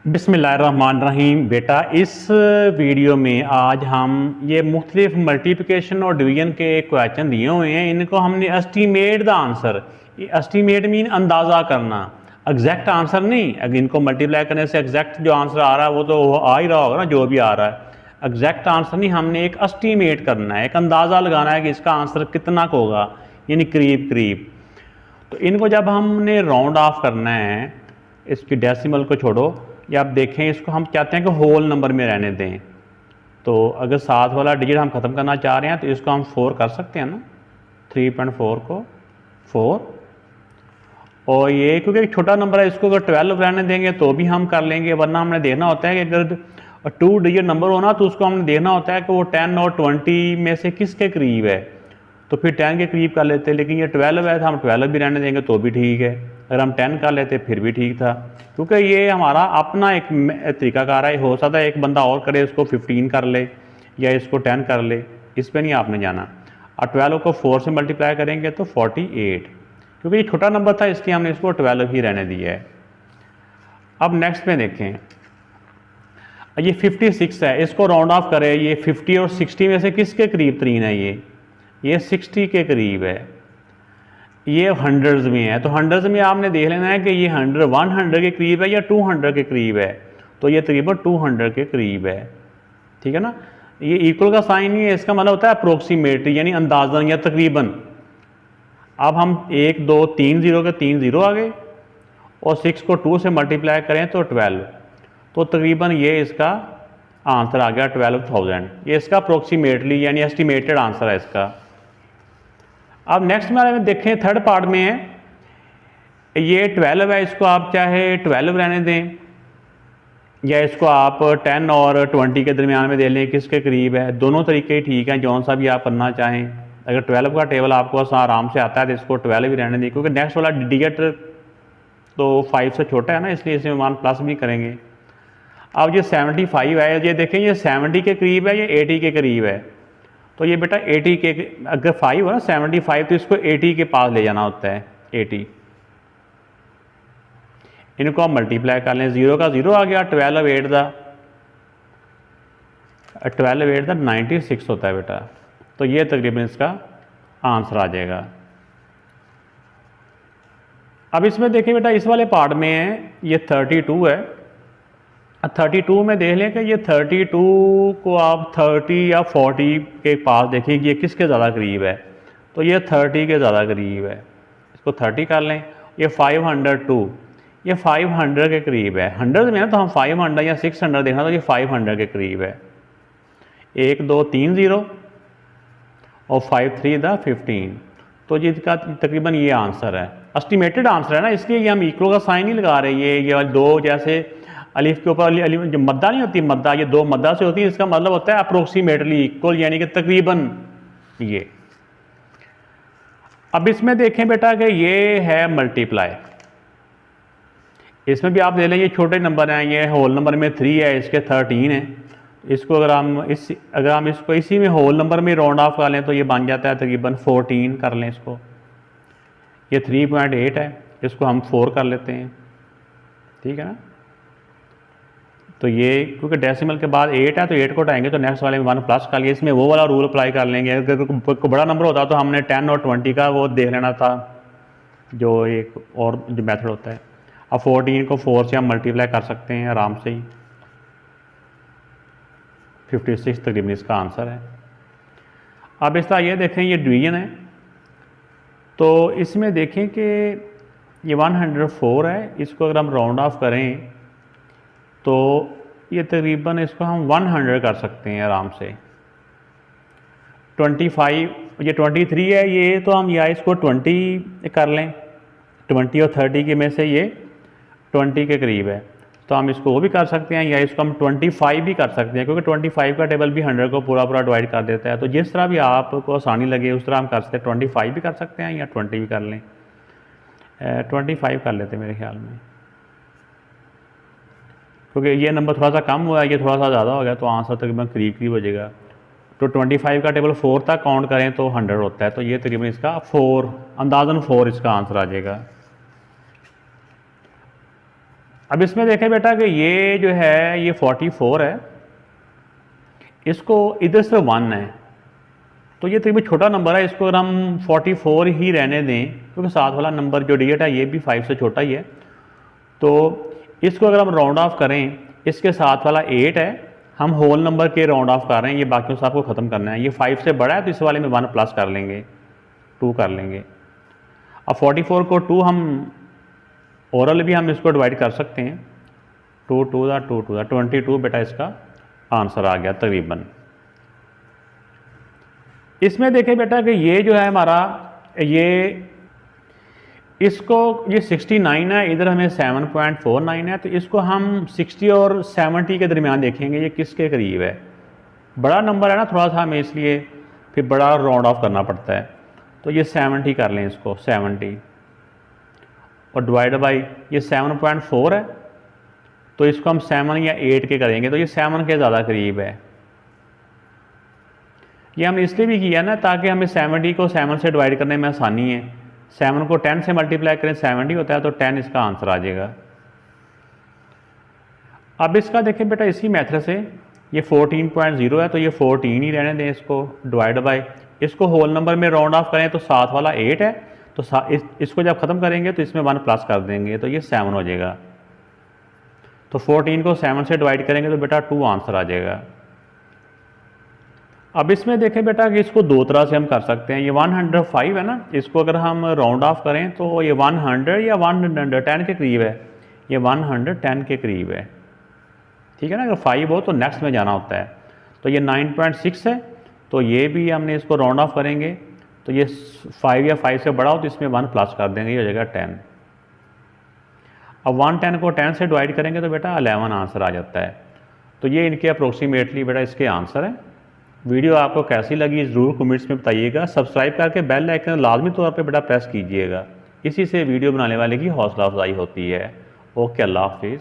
बिस्मिल्लाहिर्रहमानिर्रहीम। बेटा इस वीडियो में आज हम ये मुख्तलिफ मल्टीप्लिकेशन और डिवीज़न के क्वेश्चन दिए हुए हैं, इनको हमने एस्टीमेट द आंसर, ये एस्टीमेट मीन अंदाज़ा करना, एग्जैक्ट आंसर नहीं। अगर इनको मल्टीप्लाई करने से एग्जैक्ट जो आंसर आ रहा है वो तो आ ही रहा होगा ना, जो भी आ रहा है एग्जैक्ट आंसर नहीं, हमने एक एस्टीमेट करना है, एक अंदाज़ा लगाना है कि इसका आंसर कितना का होगा, यानी करीब करीब। तो इनको जब हमने राउंड ऑफ करना है, इसकी डेसिमल को छोड़ो, या आप देखें इसको हम चाहते हैं कि होल नंबर में रहने दें। तो अगर 7 वाला डिजिट हम ख़त्म करना चाह रहे हैं तो इसको हम 4 कर सकते हैं ना, 3.4 को 4। और ये क्योंकि एक छोटा नंबर है, इसको अगर 12 रहने देंगे तो भी हम कर लेंगे, वरना हमने देखना होता है कि अगर 2 डिजिट नंबर होना तो उसको हमने देखना होता है कि वो 10 और 20 में से किसके करीब है, तो फिर 10 के करीब कर लेते हैं। लेकिन ये 12 है तो हम 12 भी रहने देंगे तो भी ठीक है, अगर हम 10 कर लेते फिर भी ठीक था, क्योंकि ये हमारा अपना एक तरीकाकार है। हो सकता है एक बंदा और करे, इसको 15 कर ले या इसको 10 कर ले, इस पर नहीं आपने जाना। और 12 को 4 से मल्टीप्लाई करेंगे तो 48, क्योंकि ये छोटा नंबर था इसलिए हमने इसको 12 ही रहने दिया है। अब नेक्स्ट में देखें, ये 56 है, इसको राउंड ऑफ करें, ये 50 और 60 में से किसके करीब तरीन है, ये 60 के करीब है, ये हंड्रेड्स में है। तो हंड्रेड्स में आपने देख लेना है कि ये 100 के करीब है या 200 के करीब है, तो ये तकरीबन 200 के करीब है, ठीक है ना। ये इक्वल का साइन ही है, इसका मतलब होता है अप्रोक्सीमेटली, यानी अंदाज़न या तकरीबन। अब हम 1 2 3 0 के 3 0 आ गए, और 6 को 2 से मल्टीप्लाई करें तो 12, तो तकरीबन ये इसका आंसर आ गया 12,000। ये इसका अप्रोक्सीमेटली यानी एस्टिमेटेड आंसर है इसका। अब नेक्स्ट वाले में देखें, थर्ड पार्ट में है, ये 12 है, इसको आप चाहे 12 रहने दें या इसको आप 10 और 20 के दरमियान में दे लें, किसके करीब है, दोनों तरीके ठीक हैं, जौन सा भी आप करना चाहें। अगर 12 का टेबल आपको आराम से आता है तो इसको 12 भी रहने दें, क्योंकि नेक्स्ट वाला डिजिट तो 5 से छोटा है ना, इसलिए इसमें मान प्लस भी करेंगे। अब ये 75 है, ये देखें ये 70 के करीब है, ये 80 के करीब है, तो ये बेटा 80 के, अगर 5 हो ना 75 तो इसको 80 के पास ले जाना होता है, 80। इनको आप मल्टीप्लाई कर लें, 0 का 0 आ गया, 12 8 दा 96 होता है बेटा, तो ये तकरीबन इसका आंसर आ जाएगा। अब इसमें देखिए बेटा, इस वाले पार्ट में है ये 32 है। 32 में देख लें कि ये 32 को आप 30 या 40 के पास देखें ये किसके ज़्यादा करीब है, तो ये 30 के ज़्यादा करीब है, इसको 30 कर लें। ये 502, ये 500 के करीब है, 100 में ना, तो हम 500 या 600 देखना, तो ये 500 के करीब है। 1 2 3 0 और 5 3 दा 15, तो जिसका तकरीबन ये आंसर है, एस्टिमेटेड आंसर है ना, इसलिए ये हम इक्वल का साइन नहीं लगा रहे। ये 2 जैसे अलिफ के ऊपर अलिफ जो मद्दा नहीं होती, मद्दा, ये 2 मद्दा से होती है, इसका मतलब होता है अप्रोक्सीमेटली इक्वल, यानी कि तकरीबन ये। अब इसमें देखें बेटा कि ये है मल्टीप्लाई, इसमें भी आप देख लें ये छोटे नंबर हैं, ये होल नंबर में 3 है, इसके 13 है। इसको अगर हम इसको इसी में होल नंबर में राउंड ऑफ कर लें तो ये बन जाता है तकरीबन 14 कर लें इसको। ये 3.8 है, इसको हम 4 कर लेते हैं, ठीक है ना। तो ये क्योंकि डेसिमल के बाद 8 है तो 8 को उठाएंगे तो नेक्स्ट वाले में 1 प्लस कर लिए, इसमें वो वाला रूल अप्लाई कर लेंगे। अगर कोई बड़ा नंबर होता तो हमने 10 और 20 का वो देख लेना था, जो एक और जो मेथड होता है। अब 14 को 4 से हम मल्टीप्लाई कर सकते हैं आराम से ही, 56 तकरीबन इसका आंसर है। अब इस तरह ये देखें, ये डिवीजन है, तो इसमें देखें कि ये 104 है, इसको अगर हम राउंड ऑफ करें तो ये तकरीबन इसको हम 100 कर सकते हैं आराम से। 25, ये 23 है, ये तो हम या इसको 20 कर लें, 20 और 30 के में से ये 20 के करीब है, तो हम इसको वो भी कर सकते हैं, या इसको हम 25 भी कर सकते हैं, क्योंकि 25 का टेबल भी 100 को पूरा डिवाइड कर देता है। तो जिस तरह भी आपको आसानी लगे उस तरह हम कर सकते हैं, 25 भी कर सकते हैं या 20 भी कर लें। 25 कर लेते हैं मेरे ख्याल में, क्योंकि ये नंबर थोड़ा सा कम हुआ है, ये थोड़ा सा ज़्यादा हो गया, तो आंसर तकरीबन करीब हो जाएगा। तो 25 का टेबल 4 तक काउंट करें तो 100 होता है, तो ये तकरीबन इसका 4 अंदाज़न 4 इसका आंसर आ जाएगा। अब इसमें देखें बेटा कि ये जो है ये 44 है, इसको इधर से 1 है, तो ये तकरीबन छोटा नंबर है, इसको अगर हम 44 ही रहने दें क्योंकि साथ वाला नंबर जो डिजिट है ये भी 5 से छोटा ही है, तो इसको अगर हम राउंड ऑफ करें, इसके साथ वाला 8 है, हम होल नंबर के राउंड ऑफ कर रहे हैं, ये बाकियों से आपको ख़त्म करना है। ये 5 से बड़ा है तो इस वाले में 1 प्लस कर लेंगे, 2 कर लेंगे। अब 44 को 2 हम ओरल भी हम इसको डिवाइड कर सकते हैं, 2 2 दा 2 2 दा 22 बेटा इसका आंसर आ गया तकरीबन। इसमें देखें बेटा कि ये जो है हमारा ये इसको ये 69 है, इधर हमें 7.49 है, तो इसको हम 60 और 70 के दरमियान देखेंगे ये किसके करीब है। बड़ा नंबर है ना थोड़ा सा, हमें इसलिए फिर बड़ा राउंड ऑफ करना पड़ता है, तो ये 70 कर लें इसको 70 और डिवाइड बाई ये 7.4 है, तो इसको हम 7 या 8 के करेंगे, तो ये 7 के ज़्यादा करीब है। ये हमने इसलिए भी किया ना ताकि हमें 70 को 7 से डिवाइड करने में आसानी है। 7 को 10 से मल्टीप्लाई करें 70 होता है, तो 10 इसका आंसर आ जाएगा। अब इसका देखें बेटा इसी मेथड से ये 14.0 है, तो ये 14 ही रहने दें, इसको डिवाइड बाय इसको होल नंबर में राउंड ऑफ करें तो साथ वाला 8 है, तो इसको जब ख़त्म करेंगे तो इसमें 1 प्लस कर देंगे, तो ये 7 हो जाएगा। तो 14 को 7 से डिवाइड करेंगे तो बेटा 2 आंसर आ जाएगा। अब इसमें देखें बेटा कि इसको दो तरह से हम कर सकते हैं। ये 105 है ना, इसको अगर हम राउंड ऑफ करें तो ये 100 या 110 के करीब है, ये 110 के करीब है, ठीक है ना। अगर 5 हो तो नेक्स्ट में जाना होता है, तो ये 9.6 है, तो ये भी हमने इसको राउंड ऑफ करेंगे तो ये 5 या 5 से बड़ा हो तो इसमें 1 प्लस कर देंगे, ये हो जाएगा 10। अब 110 को 10 से डिवाइड करेंगे तो बेटा 11 आंसर आ जाता है। तो ये इनके अप्रोक्सीमेटली बेटा इसके आंसर है। वीडियो आपको कैसी लगी ज़रूर कमेंट्स में बताइएगा। सब्सक्राइब करके बेल आइकन लाजमी तौर पे बेटा प्रेस कीजिएगा, इसी से वीडियो बनाने वाले की हौसला अफजाई होती है। ओके, अल्लाह हाफिज़।